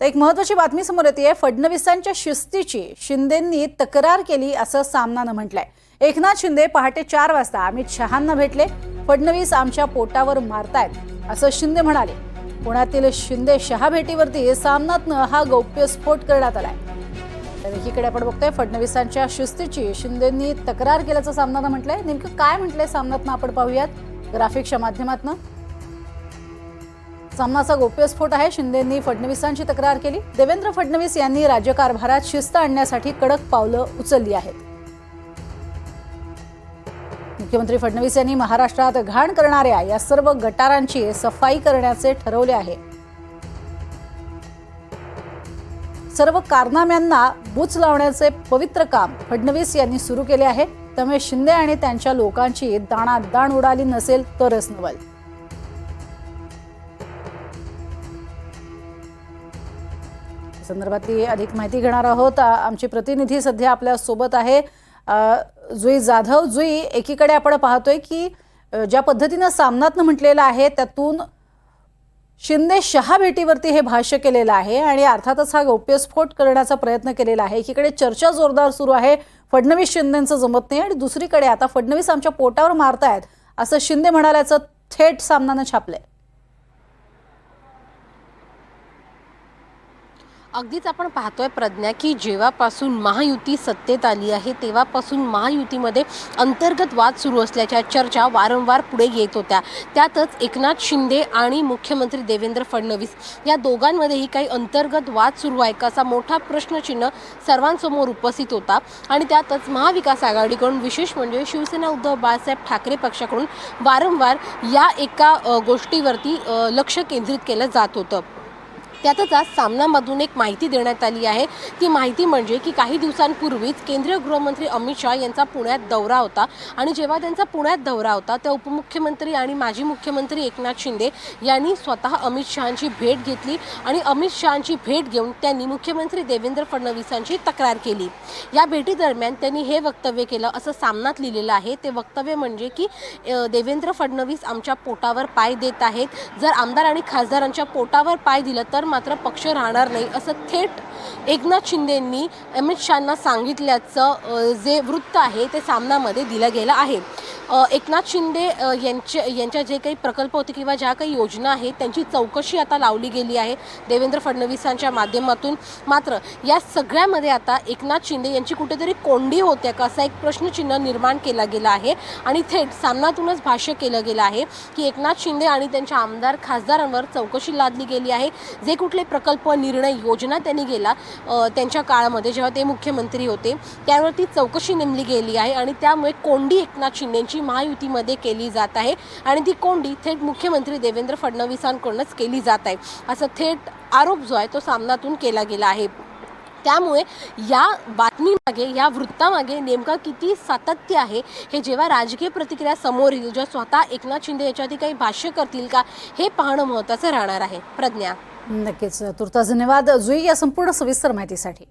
तर एक महत्त्वाची बातमी समोर येते। फडणवीसांच्या शिस्तीची शिंदेंनी तक्रार केली असं सामनानं म्हटलंय। एकनाथ शिंदे पहाटे 4 वाजता अमित शहांना भेटले। फडणवीस आमच्या पोटावर मारतायत असं शिंदे म्हणाले। पुण्यातील शिंदे शहा भेटीवरती सामनातनं हा गौप्यस्फोट करण्यात आलाय। तर एकीकडे आपण बघतोय फडणवीसांच्या शिस्तीची शिंदेंनी तक्रार केल्याचं सामनानं म्हटलंय। नेमकं काय म्हटलंय सामनातनं आपण पाहूयात ग्राफिक्सच्या माध्यमातून। सामनाचा गौप्यस्फोट आहे। शिंदेंनी फडणवीसांची तक्रार केली। देवेंद्र फडणवीस यांनी राज्यकारभारात शिस्त आणण्यासाठी कडक पावलं उचलली आहेत। मुख्यमंत्री फडणवीस यांनी महाराष्ट्रात घाण करणाऱ्या या सर्व गटारांची सफाई करण्याचे ठरवले आहे। सर्व कारनाम्यांना बुच लावण्याचे पवित्र काम फडणवीस यांनी सुरू केले आहे। त्यामुळे शिंदे आणि त्यांच्या लोकांची दाणादाण उडाली नसेल तरच नवल। संदर्भातली अधिक माहिती घेणार आहोत। आमची प्रतिनिधी सध्या आपल्या सोबत आहे जुई जाधव। जुई, एकीकडे आपण पाहतोय की ज्या पद्धतीने सामनातनं म्हटलेलं आहे त्यातून शिंदे शहा भेटीवरती हे भाष्य केलेलं आहे आणि अर्थातच हा गौप्यस्फोट करण्याचा प्रयत्न केलेला आहे। एकीकडे चर्चा जोरदार सुरू आहे, फडणवीस शिंदेंचं जमत नाही, आणि दुसरीकडे आता फडणवीस आमच्या पोटावर मारतायत असं शिंदे म्हणाल्याचं थेट सामनानं छापलंय। अगदीच आपण पाहतोय प्रज्ञा की जेव्हापासून महायुती सत्तेत आली आहे तेव्हापासून महायुतीमध्ये अंतर्गत वाद सुरू असल्याच्या चर्चा वारंवार पुढे येत होत्या। त्यातच एकनाथ शिंदे आणि मुख्यमंत्री देवेंद्र फडणवीस या दोघांमध्येही काही अंतर्गत वाद सुरू आहे का असा मोठा प्रश्नचिन्ह सर्वांसमोर उपस्थित होता। आणि त्यातच महाविकास आघाडीकडून विशेष म्हणजे शिवसेना उद्धव बाळासाहेब ठाकरे पक्षाकडून वारंवार या एका गोष्टीवरती लक्ष केंद्रित केलं जात होतं। त्यातच आज सामनामधून एक माहिती देण्यात आली आहे। ती माहिती म्हणजे की काही दिवसांपूर्वीच केंद्रीय गृहमंत्री अमित शहा यांचा पुण्यात दौरा होता आणि जेव्हा त्यांचा पुण्यात दौरा होता तेव्हा उपमुख्यमंत्री आणि माजी मुख्यमंत्री एकनाथ शिंदे यांनी स्वतः अमित शहांची भेट घेतली आणि अमित शहांची भेट घेऊन त्यांनी मुख्यमंत्री देवेंद्र फडणवीसांची तक्रार केली। या भेटीदरम्यान त्यांनी हे वक्तव्य केलं असं सामनात लिहिलेलं आहे। ते वक्तव्य म्हणजे की देवेंद्र फडणवीस आमच्या पोटावर पाय देत आहेत, जर आमदार आणि खासदारांच्या पोटावर पाय दिलं तर मात्र पक्ष राहणार नाही असं थेट एकनाथ शिंदेंनी अमित शहांना सांगितल्याचं जे वृत्त आहे ते सामनामध्ये दिलं गेलं आहे। एकनाथ शिंदे यांच्या जे काही प्रकल्प होते किंवा ज्या काही योजना आहेत त्यांची चौकशी आता लावली गेली आहे देवेंद्र फडणवीसांच्या माध्यमातून। मात्र या सगळ्यामध्ये आता एकनाथ शिंदे यांची कुठेतरी कोंडी होते का असा एक प्रश्नचिन्ह निर्माण केला गेला आहे आणि थेट सामनातूनच भाष्य केलं गेलं आहे की एकनाथ शिंदे आणि त्यांच्या आमदार खासदारांवर चौकशी लादली गेली आहे। जे कुठले प्रकल्प निर्णय योजना त्यांनी गेला त्यांच्या काळामध्ये जेव्हा ते मुख्यमंत्री होते त्यावरती चौकशी नेमली गेली आहे आणि त्यामुळे कोंडी एकनाथ शिंदेंची महायुतीमध्ये केली जात आहे आणि ती कोंडी थेट मुख्यमंत्री देवेंद्र फडणवीसांकडूनच केली जात आहे असं थेट आरोप जो आहे तो सामनातून केला गेला आहे। त्यामुळे या बातमीमागे या वृत्तामागे नेमका किती सातत्य आहे हे जेव्हा राजकीय प्रतिक्रिया समोर येईल, जेव्हा स्वतः एकनाथ शिंदे याच्यावरती काही भाष्य करतील का हे पाहणं महत्त्वाचं राहणार आहे। प्रज्ञा, नक्कीच तुर्तास धन्यवाद जुई या संपूर्ण सविस्तर माहितीसाठी।